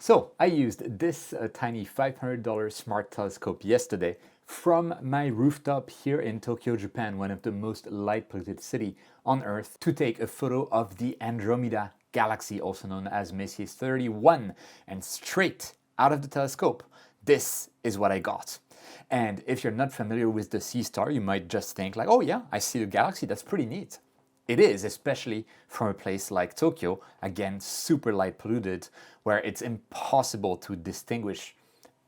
So I used this tiny $500 smart telescope yesterday from my rooftop here in Tokyo, Japan, one of the most light polluted cities on Earth, to take a photo of the Andromeda galaxy, also known as Messier 31. And straight out of the telescope, this is what I got. And if you're not familiar with the sea star, you might just think like, oh yeah, I see the galaxy, that's pretty neat. It is, especially from a place like Tokyo, again, super light polluted, where it's impossible to distinguish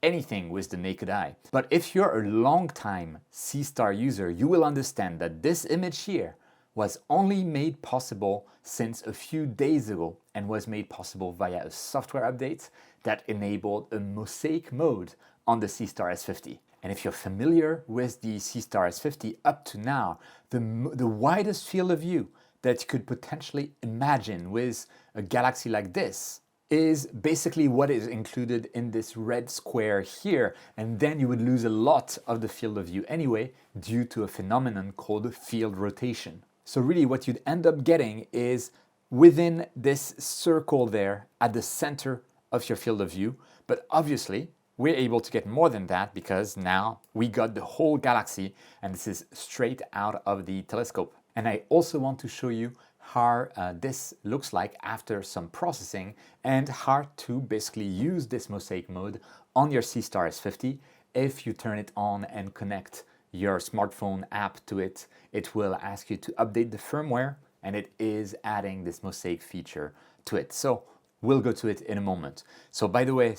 anything with the naked eye. But if you're a long-time sea star user, you will understand that this image here was only made possible since a few days ago and was made possible via a software update that enabled a Mosaic mode on the Sea Star S50. And if you're familiar with the Sea Star S50 up to now, the widest field of view that you could potentially imagine with a galaxy like this is basically what is included in this red square here, and then you would lose a lot of the field of view anyway due to a phenomenon called field rotation. So really what you'd end up getting is within this circle there at the center of your field of view, but obviously we're able to get more than that because now we got the whole galaxy, and this is straight out of the telescope. And I also want to show you how this looks like after some processing and how to basically use this Mosaic mode on your Sea Star S50. If you turn it on and connect your smartphone app to it, it will ask you to update the firmware, and it is adding this Mosaic feature to it. So we'll go to it in a moment. So by the way,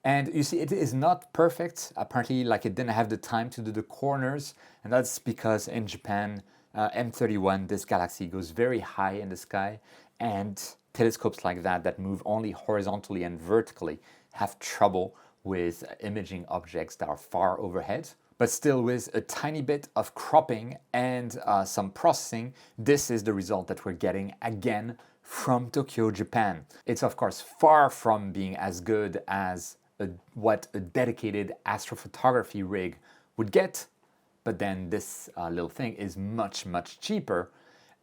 and you see it is not perfect. Apparently, like, it didn't have the time to do the corners, and that's because in Japan, M31, this galaxy goes very high in the sky, and telescopes like that move only horizontally and vertically have trouble with imaging objects that are far overhead. But still, with a tiny bit of cropping and some processing, this is the result that we're getting again from Tokyo, Japan. It's of course far from being as good as what a dedicated astrophotography rig would get, but then this little thing is much, much cheaper.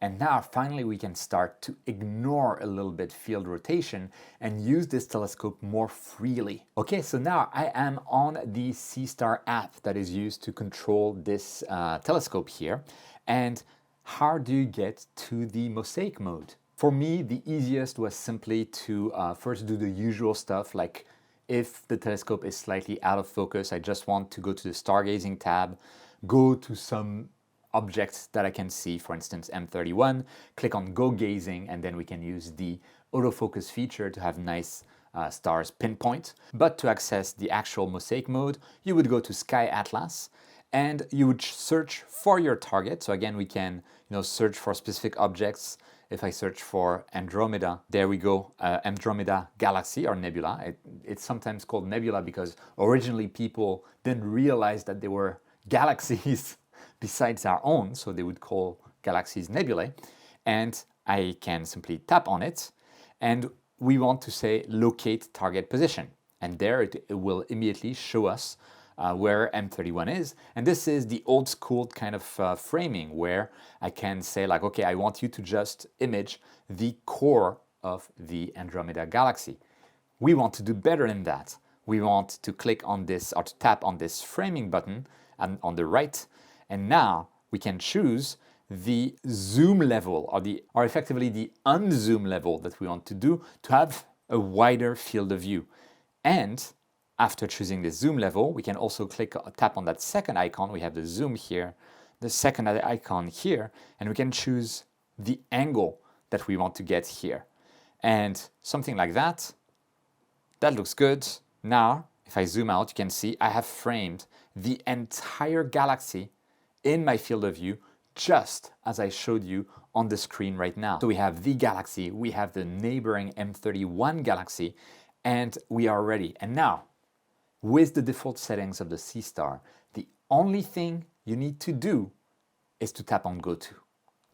And now finally we can start to ignore a little bit field rotation and use this telescope more freely. Okay, so now I am on the Sea Star app that is used to control this telescope here. And how do you get to the Mosaic mode? For me, the easiest was simply to first do the usual stuff, like if the telescope is slightly out of focus, I just want to go to the stargazing tab, go to some objects that I can see, for instance M31, click on Go Gazing, and then we can use the autofocus feature to have nice stars pinpoint. But to access the actual Mosaic mode, you would go to Sky Atlas and you would search for your target. So again, we can search for specific objects. If I search for Andromeda, there we go, Andromeda Galaxy or Nebula. It's sometimes called Nebula because originally people didn't realize that there were galaxies besides our own, so they would call galaxies nebulae. And I can simply tap on it, and we want to say locate target position. And there it will immediately show us where M31 is. And this is the old school kind of framing where I can say like, okay, I want you to just image the core of the Andromeda Galaxy. We want to do better than that. We want to click on this or to tap on this framing button and on the right. And now we can choose the zoom level or effectively the unzoom level that we want to do to have a wider field of view. And after choosing the zoom level, we can also tap on that second icon. We have the zoom here, the second icon here, and we can choose the angle that we want to get here. And something like that. That looks good. Now, if I zoom out, you can see I have framed the entire galaxy in my field of view, just as I showed you on the screen right now. So we have the galaxy, we have the neighboring M31 galaxy, and we are ready. And now, with the default settings of the Sea Star, the only thing you need to do is to tap on Go To.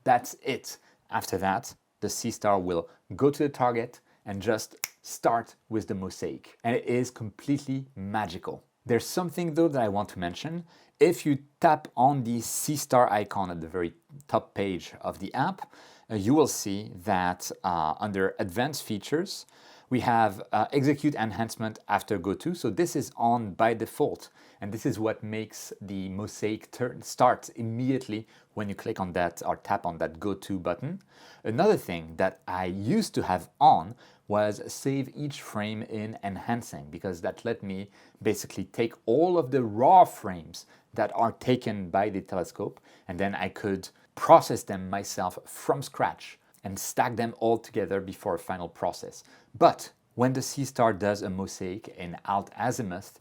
That's it. After that, the Sea Star will go to the target and just start with the Mosaic. And it is completely magical. There's something though that I want to mention. If you tap on the Sea Star icon at the very top page of the app, you will see that under Advanced Features, We have execute enhancement after go-to. So this is on by default. And this is what makes the mosaic start immediately when you click on that or tap on that go-to button. Another thing that I used to have on was save each frame in enhancing, because that let me basically take all of the raw frames that are taken by the telescope, and then I could process them myself from scratch and stack them all together before a final process. But when the Sea Star does a mosaic in alt azimuth,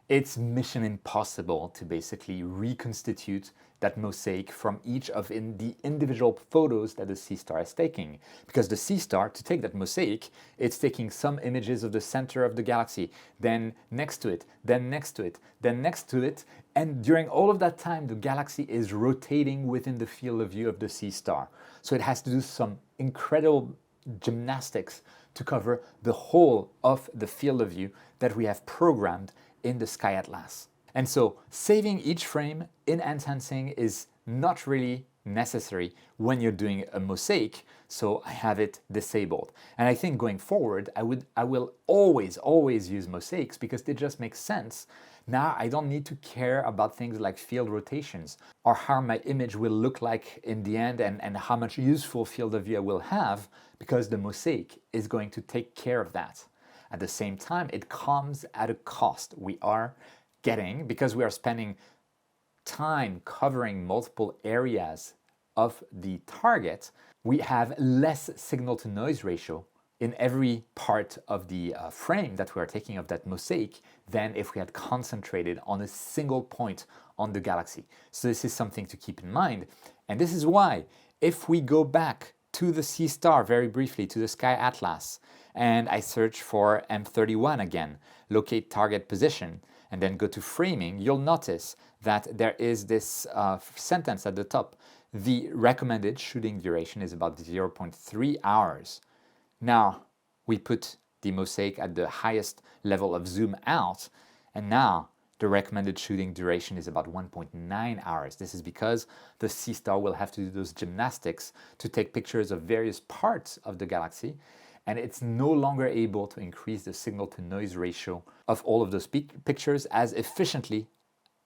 it's mission impossible to basically reconstitute that mosaic from each of the individual photos that the Sea Star is taking. Because the Sea Star, to take that mosaic, it's taking some images of the center of the galaxy, then next to it, then next to it, then next to it, and during all of that time, the galaxy is rotating within the field of view of the Sea Star. So it has to do some incredible gymnastics to cover the whole of the field of view that we have programmed in the Sky Atlas. And so saving each frame in enhancing is not really necessary when you're doing a mosaic, so I have it disabled. And I think going forward, I will always use mosaics because they just make sense. Now I don't need to care about things like field rotations or how my image will look like in the end and how much useful field of view I will have, because the mosaic is going to take care of that. At the same time, it comes at a cost. We are getting, because we are spending time covering multiple areas of the target, we have less signal to noise ratio in every part of the frame that we are taking of that mosaic than if we had concentrated on a single point on the galaxy. So this is something to keep in mind. And this is why, if we go back to the Sea Star very briefly, to the Sky Atlas, and I search for M31 again, locate target position, and then go to framing, you'll notice that there is this sentence at the top. The recommended shooting duration is about 0.3 hours. Now, we put the mosaic at the highest level of zoom out, and now the recommended shooting duration is about 1.9 hours. This is because the Sea Star will have to do those gymnastics to take pictures of various parts of the galaxy, and it's no longer able to increase the signal to noise ratio of all of those pictures as efficiently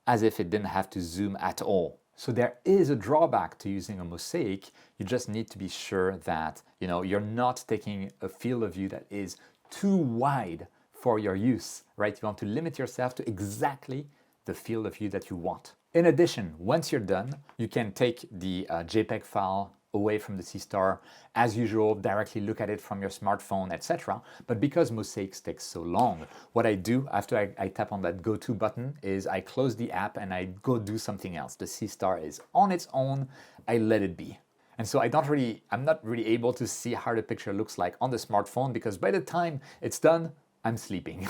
as if it didn't have to zoom at all. So there is a drawback to using a mosaic. You just need to be sure that you're not taking a field of view that is too wide for your use, right? You want to limit yourself to exactly the field of view that you want. In addition, once you're done, you can take the JPEG file away from the Sea Star, as usual, directly look at it from your smartphone, etc. But because mosaics take so long, what I do after I tap on that go-to button is I close the app and I go do something else. The Sea Star is on its own, I let it be. And so I'm not really able to see how the picture looks like on the smartphone, because by the time it's done, I'm sleeping.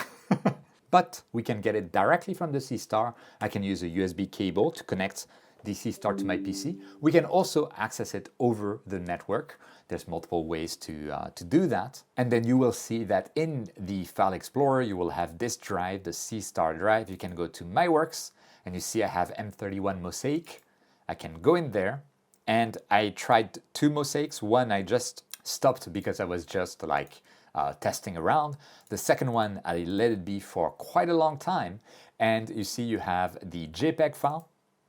But we can get it directly from the Sea Star. I can use a USB cable to connect the Sea Star to my PC. We can also access it over the network. There's multiple ways to do that. And then you will see that in the File Explorer, you will have this drive, the Sea Star drive. You can go to My Works, and you see I have M31 Mosaic. I can go in there, and I tried 2 mosaics. One I just stopped because I was just testing around. The second one, I let it be for quite a long time. And you see you have the JPEG file,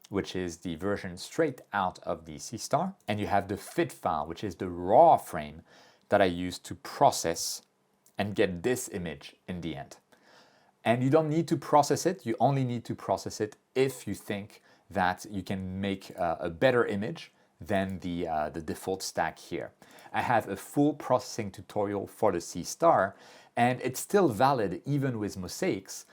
which is the version straight out of the Sea Star. And you have the FIT file, which is the raw frame that I use to process and get this image in the end. And you don't need to process it. You only need to process it if you think that you can make a better image than the default stack here. I have a full processing tutorial for the Sea Star, and it's still valid even with mosaics.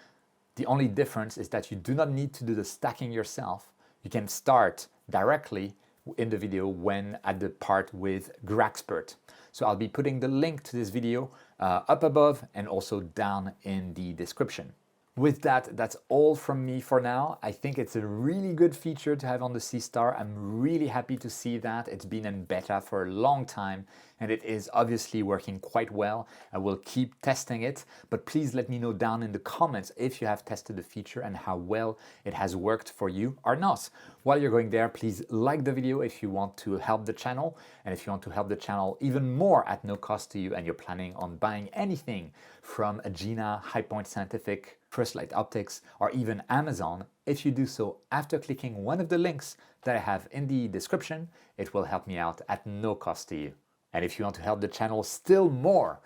The only difference is that you do not need to do the stacking yourself. You can start directly in the video when at the part with Graxpert. So I'll be putting the link to this video up above and also down in the description. With that, that's all from me for now. I think it's a really good feature to have on the Sea Star. I'm really happy to see that. It's been in beta for a long time, and it is obviously working quite well. I will keep testing it, but please let me know down in the comments if you have tested the feature and how well it has worked for you or not. While you're going there, please like the video if you want to help the channel, and if you want to help the channel even more at no cost to you and you're planning on buying anything from Agena, High Point Scientific, First Light Optics, or even Amazon, if you do so after clicking one of the links that I have in the description, it will help me out at no cost to you. And if you want to help the channel still more,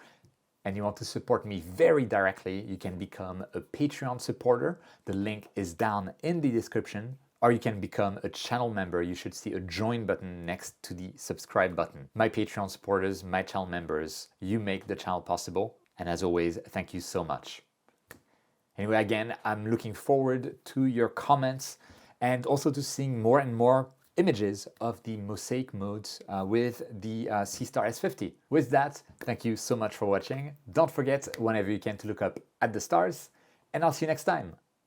and you want to support me very directly, you can become a Patreon supporter. The link is down in the description. Or you can become a channel member. You should see a join button next to the subscribe button. My Patreon supporters, my channel members, you make the channel possible. And as always, thank you so much. Anyway, again, I'm looking forward to your comments and also to seeing more and more images of the Mosaic modes with the C-Star S50. With that, thank you so much for watching. Don't forget, whenever you can, to look up at the stars, and I'll see you next time.